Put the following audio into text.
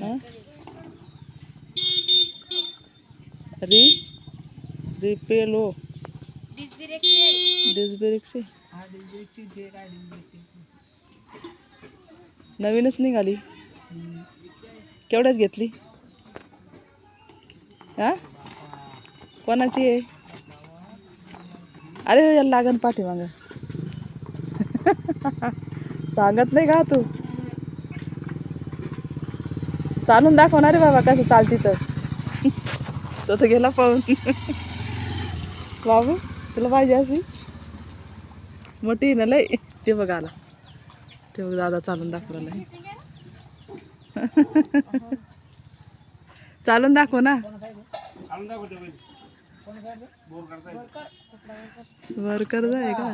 हाँ? री रिपेलो डिस्ब्रेक से नवीनच निघाली. केवढ्याच घेतली? हा कोणाची आहे? अरे याला लागन पाठीमागं. सांगत नाही का तू? चालून दाखवणार रे बाबा कसं चालती तर. तो तर गेला पळून. बाबू तुला पाहिजे अशी मोठी ना लय. ते बघ आला. ते बघ दादा चालून दाखवला. चालून दाखव ना. वर कर जाय का?